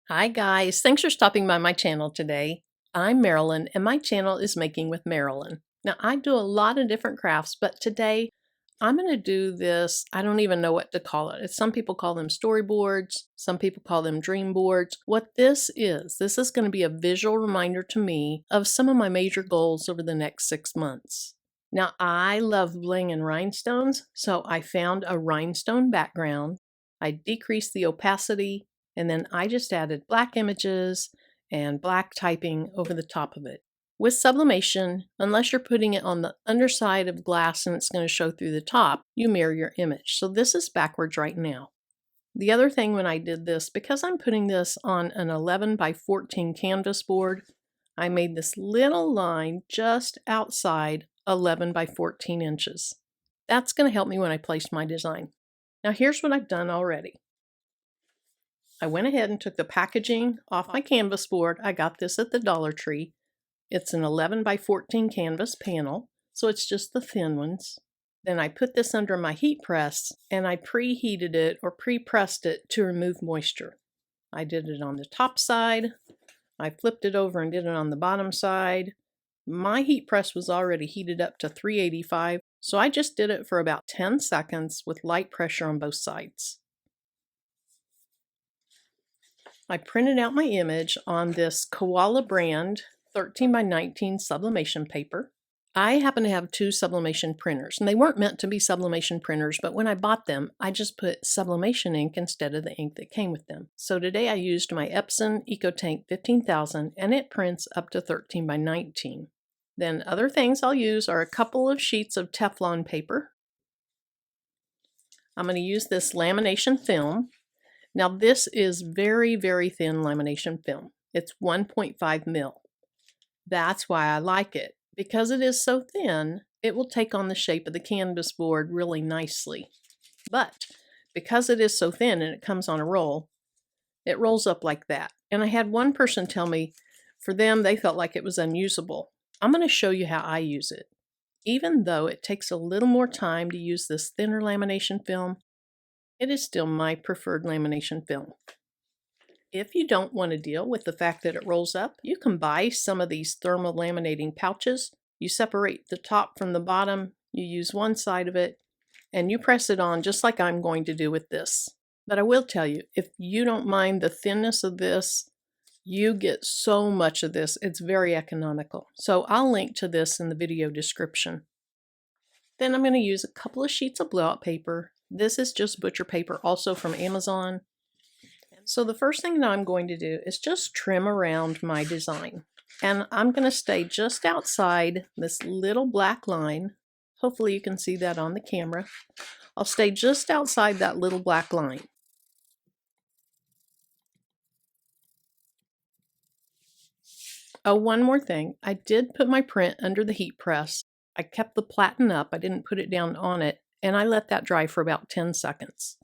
Hi guys, thanks for stopping by my channel today. I'm Marilyn and my channel is Making with Marilyn. Now I do a lot of different crafts, but today I'm going to do this, I don't even know what to call it. Some people call them storyboards, some people call them dream boards. What this is going to be a visual reminder to me of some of my major goals over the next 6 months. Now I love bling and rhinestones, so I found a rhinestone background. I decreased the opacity, and then I just added black images and black typing over the top of it. With sublimation, unless you're putting it on the underside of glass and it's going to show through the top, you mirror your image. So this is backwards right now. The other thing when I did this, because I'm putting this on an 11 by 14 canvas board, I made this little line just outside 11 by 14 inches. That's going to help me when I place my design. Now here's what I've done already. I went ahead and took the packaging off my canvas board. I got this at the Dollar Tree. It's an 11 by 14 canvas panel, so it's just the thin ones. Then I put this under my heat press and I preheated it or pre-pressed it to remove moisture. I did it on the top side. I flipped it over and did it on the bottom side. My heat press was already heated up to 385, so I just did it for about 10 seconds with light pressure on both sides. I printed out my image on this Koala brand 13 by 19 sublimation paper. I happen to have 2 sublimation printers, and they weren't meant to be sublimation printers, but when I bought them, I just put sublimation ink instead of the ink that came with them. So today I used my Epson EcoTank 15,000, and it prints up to 13 by 19. Then other things I'll use are a couple of sheets of Teflon paper. I'm going to use this lamination film. Now this is very, very thin lamination film. It's 1.5 mil. That's why I like it. Because it is so thin, it will take on the shape of the canvas board really nicely. But because it is so thin and it comes on a roll, it rolls up like that. And I had one person tell me, for them, they felt like it was unusable. I'm going to show you how I use it. Even though it takes a little more time to use this thinner lamination film, it is still my preferred lamination film. If you don't want to deal with the fact that it rolls up, you can buy some of these thermal laminating pouches. You separate the top from the bottom, you use one side of it, and you press it on just like I'm going to do with this. But I will tell you, if you don't mind the thinness of this, you get so much of this. It's very economical. So I'll link to this in the video description. Then I'm going to use a couple of sheets of blowout paper. This is just butcher paper, also from Amazon. So the first thing that I'm going to do is just trim around my design. And I'm going to stay just outside this little black line. Hopefully you can see that on the camera. I'll stay just outside that little black line. Oh, one more thing. I did put my print under the heat press. I kept the platen up. I didn't put it down on it. And I let that dry for about 10 seconds.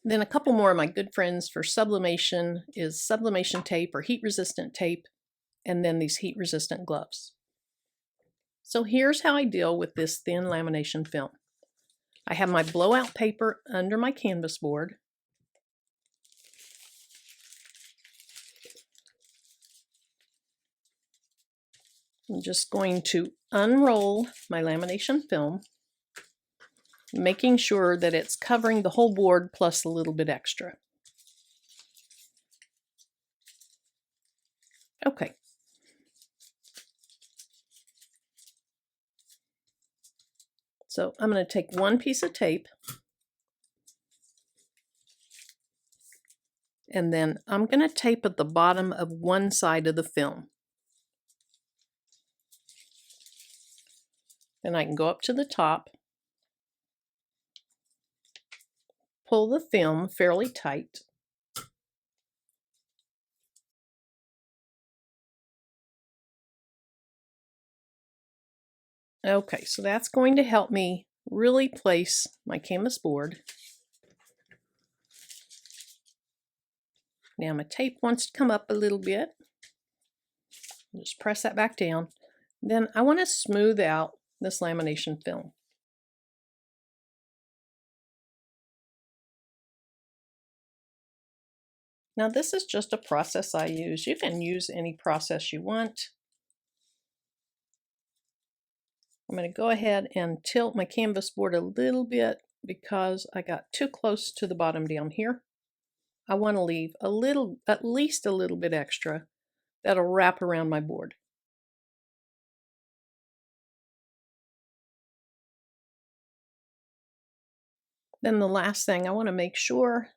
Then a couple more of my good friends for sublimation is sublimation tape or heat resistant tape, and then these heat resistant gloves. So here's how I deal with this thin lamination film. I have my blowout paper under my canvas board. I'm just going to unroll my lamination film, making sure that it's covering the whole board plus a little bit extra. Okay. So I'm going to take one piece of tape, and then I'm going to tape at the bottom of one side of the film. Then I can go up to the top, pull the film fairly tight, okay, so that's going to help me really place my canvas board. Now my tape wants to come up a little bit. Just press that back down. Then I want to smooth out this lamination film. Now this is just a process I use. You can use any process you want. I'm going to go ahead and tilt my canvas board a little bit because I got too close to the bottom down here. I want to leave a little, at least a little bit extra that'll wrap around my board. Then the last thing, I want to make sure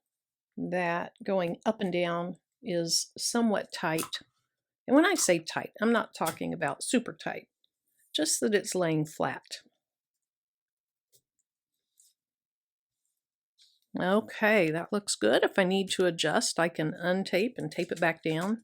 that going up and down is somewhat tight. And when I say tight, I'm not talking about super tight, just that it's laying flat. Okay, that looks good. If I need to adjust, I can untape and tape it back down.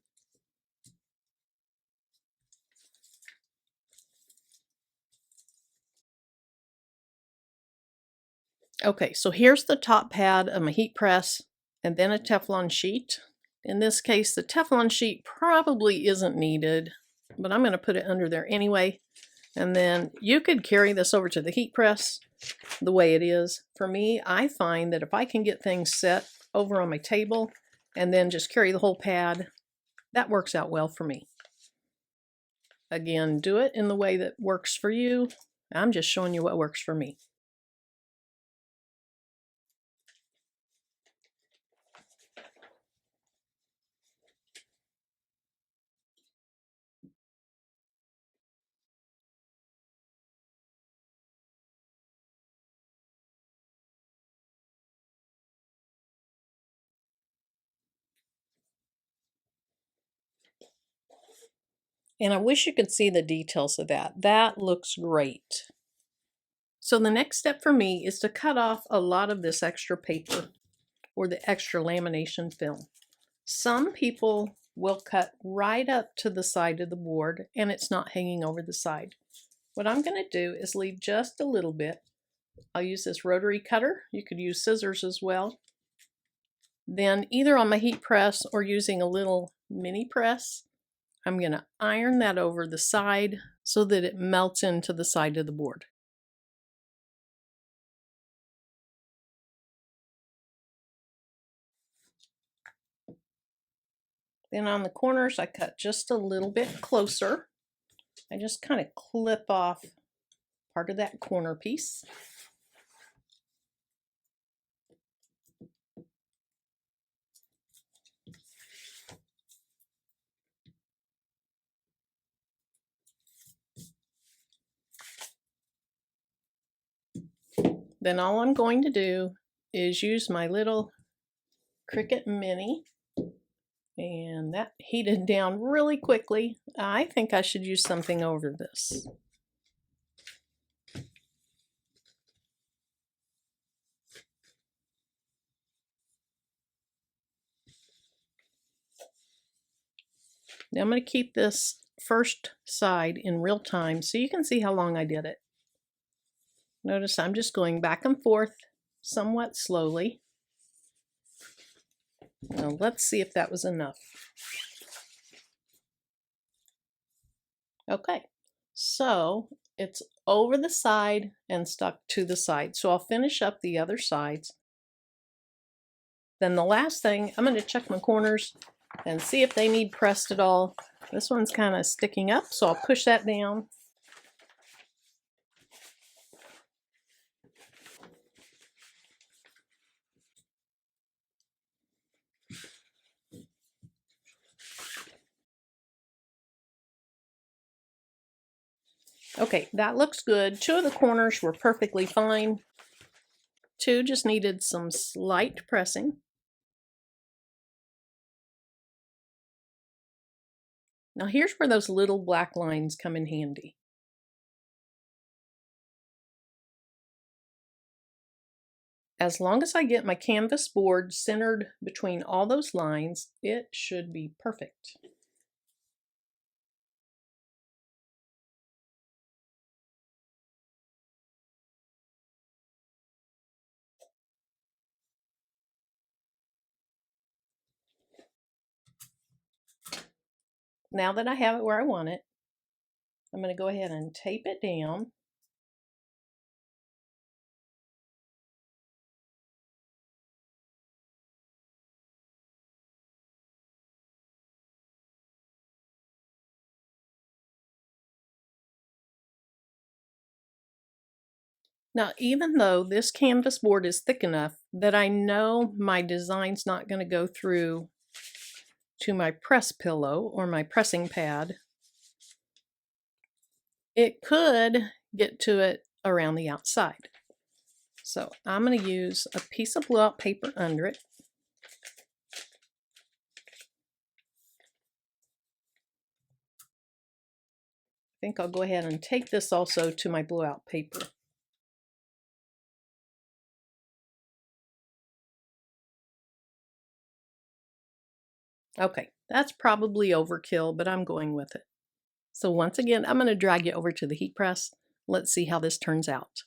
Okay, so here's the top pad of my heat press and then a Teflon sheet. In this case, the Teflon sheet probably isn't needed, but I'm going to put it under there anyway. And then you could carry this over to the heat press the way it is. For me, I find that if I can get things set over on my table and then just carry the whole pad, that works out well for me. Again, do it in the way that works for you. I'm just showing you what works for me. And I wish you could see the details of that. That looks great. So the next step for me is to cut off a lot of this extra paper or the extra lamination film. Some people will cut right up to the side of the board and it's not hanging over the side. What I'm going to do is leave just a little bit. I'll use this rotary cutter. You could use scissors as well. Then either on my heat press or using a little mini press, I'm going to iron that over the side so that it melts into the side of the board. Then on the corners, I cut just a little bit closer. I just kind of clip off part of that corner piece. Then all I'm going to do is use my little Cricut Mini, and that heated down really quickly. I think I should use something over this. Now I'm going to keep this first side in real time so you can see how long I did it. Notice I'm just going back and forth somewhat slowly. Now let's see if that was enough. Okay, so it's over the side and stuck to the side. So I'll finish up the other sides. Then the last thing, I'm going to check my corners and see if they need pressed at all. This one's kind of sticking up, so I'll push that down. Okay, that looks good. Two of the corners were perfectly fine. Two just needed some slight pressing. Now here's where those little black lines come in handy. As long as I get my canvas board centered between all those lines, it should be perfect. Now that I have it where I want it, I'm going to go ahead and tape it down. Now, even though this canvas board is thick enough that I know my design's not going to go through to my press pillow or my pressing pad, it could get to it around the outside. So I'm going to use a piece of blowout paper under it. I think I'll go ahead and take this also to my blowout paper. Okay, that's probably overkill, but I'm going with it. So once again, I'm going to drag it over to the heat press. Let's see how this turns out.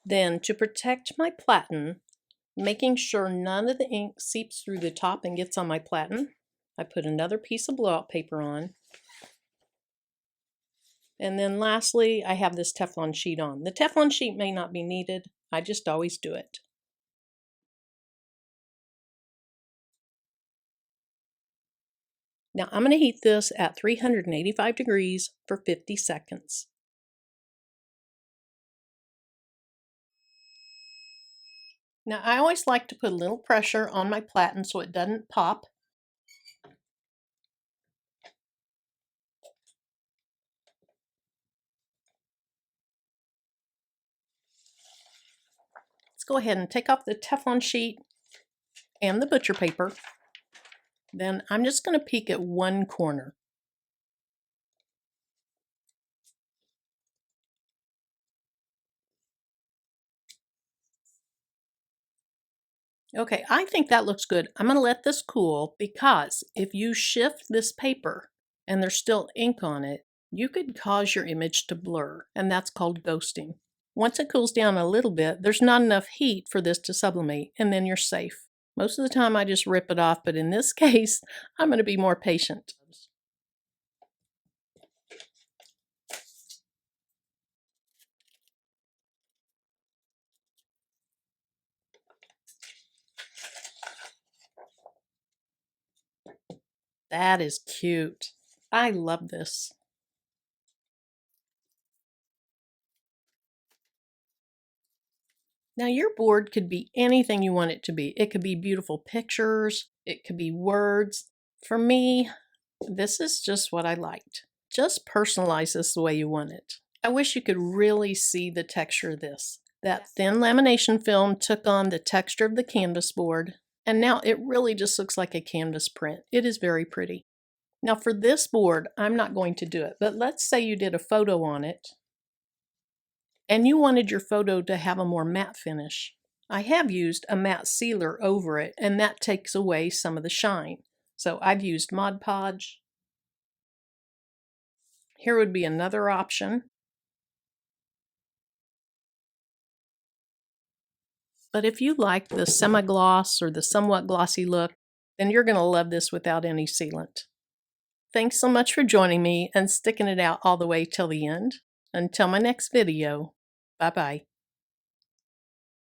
Then to protect my platen, making sure none of the ink seeps through the top and gets on my platen, I put another piece of blowout paper on. And then lastly, I have this Teflon sheet on. The Teflon sheet may not be needed. I just always do it. Now I'm going to heat this at 385 degrees for 50 seconds. Now I always like to put a little pressure on my platen so it doesn't pop. Let's go ahead and take off the Teflon sheet and the butcher paper. Then I'm just going to peek at one corner. Okay, I think that looks good. I'm going to let this cool because if you shift this paper and there's still ink on it, you could cause your image to blur, and that's called ghosting. Once it cools down a little bit, there's not enough heat for this to sublimate, and then you're safe. Most of the time I just rip it off, but in this case, I'm going to be more patient. That is cute. I love this. Now your board could be anything you want it to be. It could be beautiful pictures. It could be words. For me, this is just what I liked. Just personalize this the way you want it. I wish you could really see the texture of this. That thin lamination film took on the texture of the canvas board, and now it really just looks like a canvas print. It is very pretty. Now for this board, I'm not going to do it, but let's say you did a photo on it and you wanted your photo to have a more matte finish. I have used a matte sealer over it, and that takes away some of the shine. So I've used Mod Podge. Here would be another option. But if you like the semi-gloss or the somewhat glossy look, then you're going to love this without any sealant. Thanks so much for joining me and sticking it out all the way till the end. Until my next video, bye-bye.